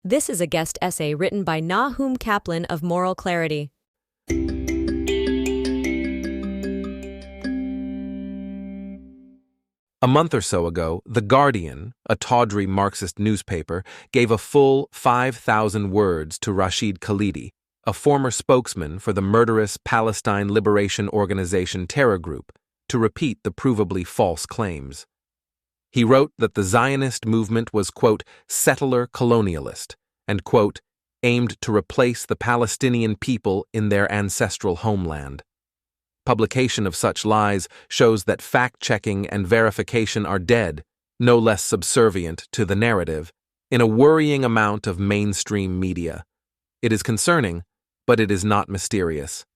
This is a guest essay written by Nahum Kaplan of Moral Clarity. A month or so ago, The Guardian, a tawdry Marxist newspaper, gave a full 5,000 words to Rashid Khalidi, a former spokesman for the murderous Palestine Liberation Organization terror group, to repeat the provably false claims. He wrote that the Zionist movement was, quote, settler colonialist, and, quote, aimed to replace the Palestinian people in their ancestral homeland. Publication of such lies shows that fact-checking and verification are dead, no less subservient to the narrative, in a worrying amount of mainstream media. It is concerning, but it is not mysterious.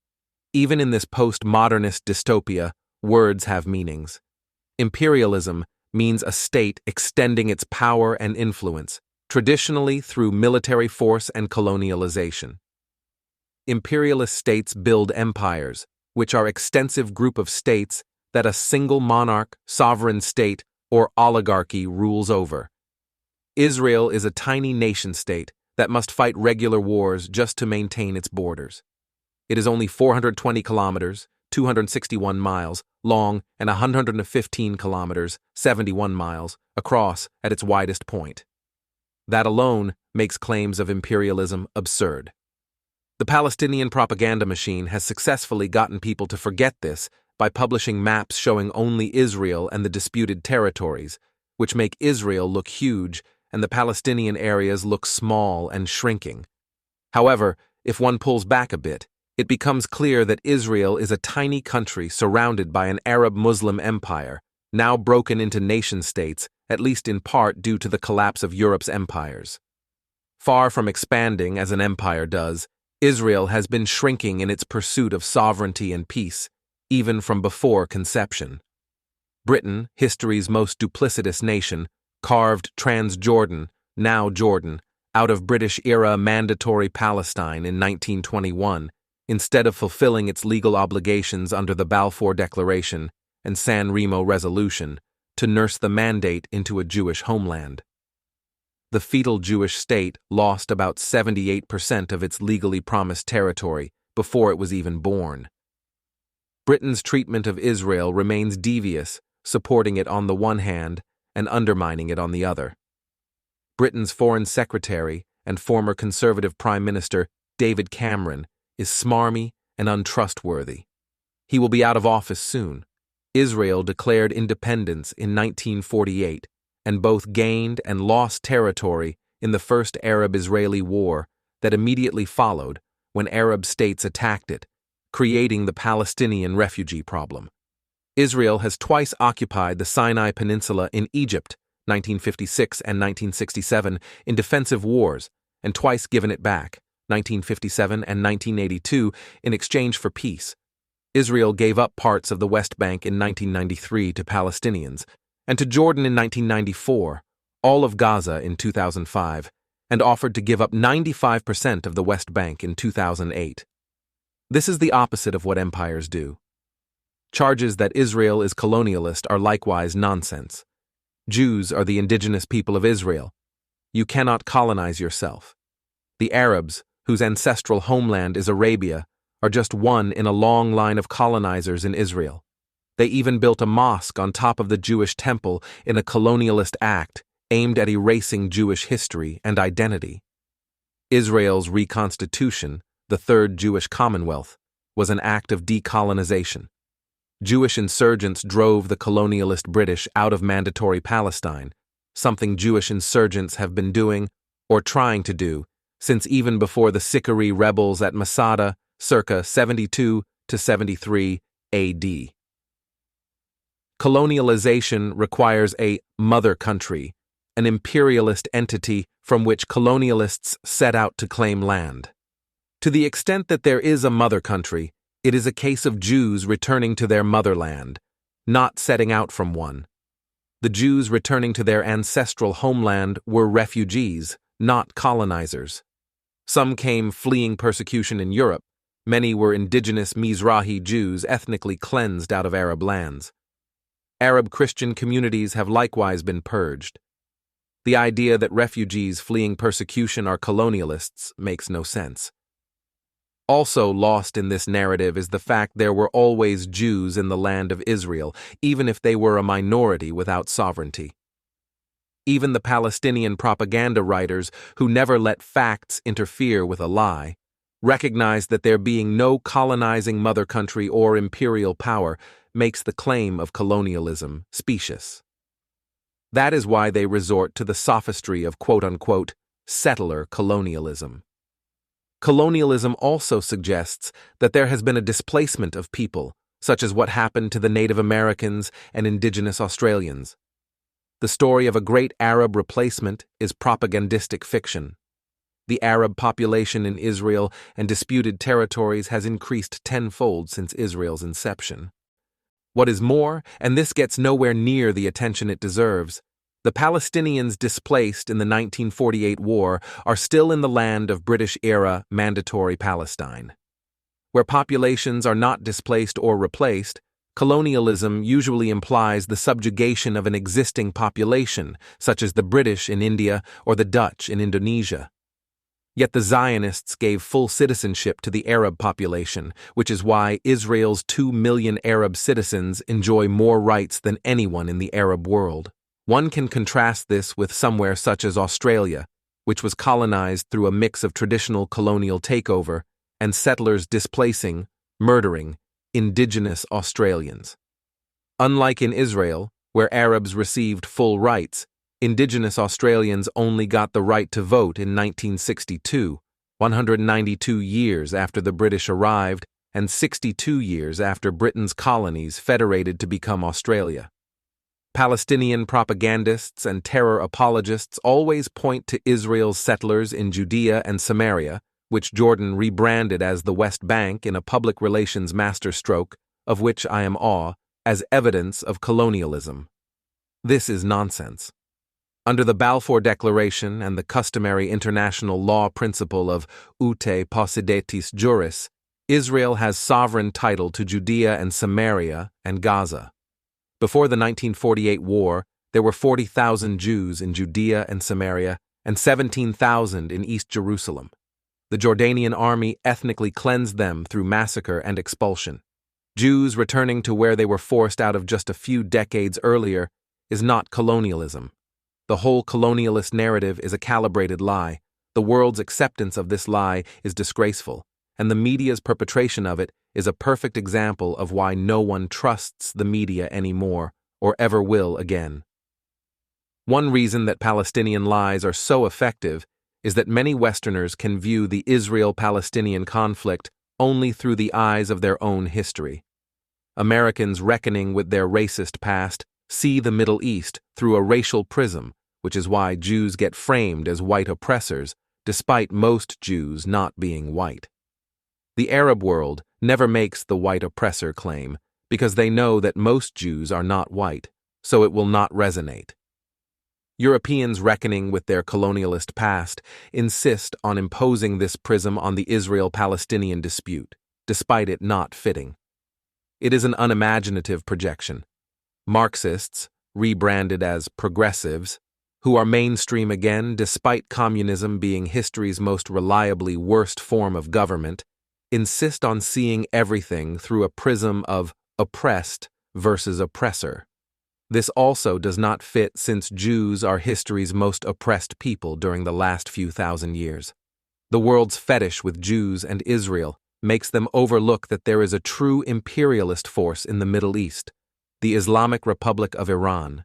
Even in this post-modernist dystopia, words have meanings. Imperialism means a state extending its power and influence, traditionally through military force and colonialization. Imperialist states build empires, which are extensive group of states that a single monarch, sovereign state, or oligarchy rules over. Israel is a tiny nation-state that must fight regular wars just to maintain its borders. It is only 420 kilometers, 261 miles, long and 115 kilometers, 71 miles, across at its widest point. That alone makes claims of imperialism absurd. The Palestinian propaganda machine has successfully gotten people to forget this by publishing maps showing only Israel and the disputed territories, which make Israel look huge and the Palestinian areas look small and shrinking. However, if one pulls back a bit, it becomes clear that Israel is a tiny country surrounded by an Arab Muslim empire, now broken into nation-states, at least in part due to the collapse of Europe's empires. Far from expanding as an empire does, Israel has been shrinking in its pursuit of sovereignty and peace, even from before conception. Britain, history's most duplicitous nation, carved Transjordan, now Jordan, out of British-era mandatory Palestine in 1921, instead of fulfilling its legal obligations under the Balfour Declaration and San Remo Resolution to nurse the mandate into a Jewish homeland. The fetal Jewish state lost about 78% of its legally promised territory before it was even born. Britain's treatment of Israel remains devious, supporting it on the one hand and undermining it on the other. Britain's Foreign Secretary and former Conservative Prime Minister David Cameron is smarmy and untrustworthy. He will be out of office soon. Israel declared independence in 1948 and both gained and lost territory in the First Arab-Israeli War that immediately followed when Arab states attacked it, creating the Palestinian refugee problem. Israel has twice occupied the Sinai Peninsula in Egypt, 1956 and 1967, in defensive wars, and twice given it back, 1957 and 1982, in exchange for peace. Israel gave up parts of the West Bank in 1993 to Palestinians, and to Jordan in 1994, all of Gaza in 2005, and offered to give up 95% of the West Bank in 2008. This is the opposite of what empires do. Charges that Israel is colonialist are likewise nonsense. Jews are the indigenous people of Israel. You cannot colonize yourself. The Arabs, whose ancestral homeland is Arabia, are just one in a long line of colonizers in Israel. They even built a mosque on top of the Jewish temple in a colonialist act aimed at erasing Jewish history and identity. Israel's reconstitution, the Third Jewish Commonwealth, was an act of decolonization. Jewish insurgents drove the colonialist British out of mandatory Palestine, something Jewish insurgents have been doing, or trying to do, since even before the Sicarii rebels at Masada, circa 72 to 73 AD. Colonialization requires a mother country, an imperialist entity from which colonialists set out to claim land. To the extent that there is a mother country, it is a case of Jews returning to their motherland, not setting out from one. The Jews returning to their ancestral homeland were refugees, not colonizers. Some came fleeing persecution in Europe. Many were indigenous Mizrahi Jews ethnically cleansed out of Arab lands. Arab Christian communities have likewise been purged. The idea that refugees fleeing persecution are colonialists makes no sense. Also lost in this narrative is the fact there were always Jews in the land of Israel, even if they were a minority without sovereignty. Even the Palestinian propaganda writers, who never let facts interfere with a lie, recognize that there being no colonizing mother country or imperial power makes the claim of colonialism specious. That is why they resort to the sophistry of quote-unquote settler colonialism. Colonialism also suggests that there has been a displacement of people, such as what happened to the Native Americans and indigenous Australians. The story of a great Arab replacement is propagandistic fiction. The Arab population in Israel and disputed territories has increased tenfold since Israel's inception. What is more, and this gets nowhere near the attention it deserves, the Palestinians displaced in the 1948 war are still in the land of British-era Mandatory Palestine. Where populations are not displaced or replaced, colonialism usually implies the subjugation of an existing population, such as the British in India or the Dutch in Indonesia. Yet the Zionists gave full citizenship to the Arab population, which is why Israel's 2 million Arab citizens enjoy more rights than anyone in the Arab world. One can contrast this with somewhere such as Australia, which was colonized through a mix of traditional colonial takeover and settlers displacing, murdering, indigenous Australians. Unlike in Israel, where Arabs received full rights, indigenous Australians only got the right to vote in 1962, 192 years after the British arrived and 62 years after Britain's colonies federated to become Australia. Palestinian propagandists and terror apologists always point to Israel's settlers in Judea and Samaria, which Jordan rebranded as the West Bank in a public relations masterstroke, of which I am awe, as evidence of colonialism. This is nonsense. Under the Balfour Declaration and the customary international law principle of ute possidetis juris, Israel has sovereign title to Judea and Samaria and Gaza. Before the 1948 war, there were 40,000 Jews in Judea and Samaria and 17,000 in East Jerusalem. The Jordanian army ethnically cleansed them through massacre and expulsion. Jews returning to where they were forced out of just a few decades earlier is not colonialism. The whole colonialist narrative is a calibrated lie. The world's acceptance of this lie is disgraceful, and the media's perpetration of it is a perfect example of why no one trusts the media anymore or ever will again. One reason that Palestinian lies are so effective is that many Westerners can view the Israel-Palestinian conflict only through the eyes of their own history. Americans reckoning with their racist past see the Middle East through a racial prism, which is why Jews get framed as white oppressors, despite most Jews not being white. The Arab world never makes the white oppressor claim, because they know that most Jews are not white, so it will not resonate. Europeans reckoning with their colonialist past insist on imposing this prism on the Israel-Palestinian dispute, despite it not fitting. It is an unimaginative projection. Marxists, rebranded as progressives, who are mainstream again despite communism being history's most reliably worst form of government, insist on seeing everything through a prism of oppressed versus oppressor. This also does not fit since Jews are history's most oppressed people during the last few thousand years. The world's fetish with Jews and Israel makes them overlook that there is a true imperialist force in the Middle East, the Islamic Republic of Iran.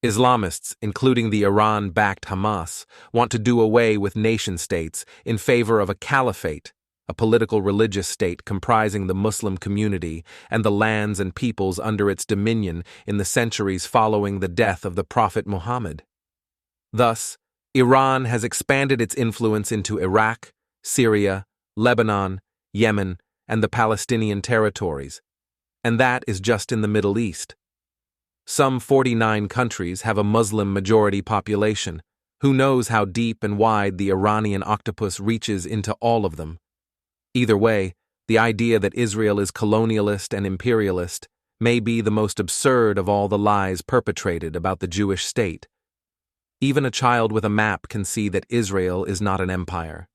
Islamists, including the Iran-backed Hamas, want to do away with nation-states in favor of a caliphate, a political religious state comprising the Muslim community and the lands and peoples under its dominion in the centuries following the death of the Prophet Muhammad. Thus, Iran has expanded its influence into Iraq, Syria, Lebanon, Yemen, and the Palestinian territories, and that is just in the Middle East. Some 49 countries have a Muslim-majority population. Who knows how deep and wide the Iranian octopus reaches into all of them? Either way, the idea that Israel is colonialist and imperialist may be the most absurd of all the lies perpetrated about the Jewish state. Even a child with a map can see that Israel is not an empire.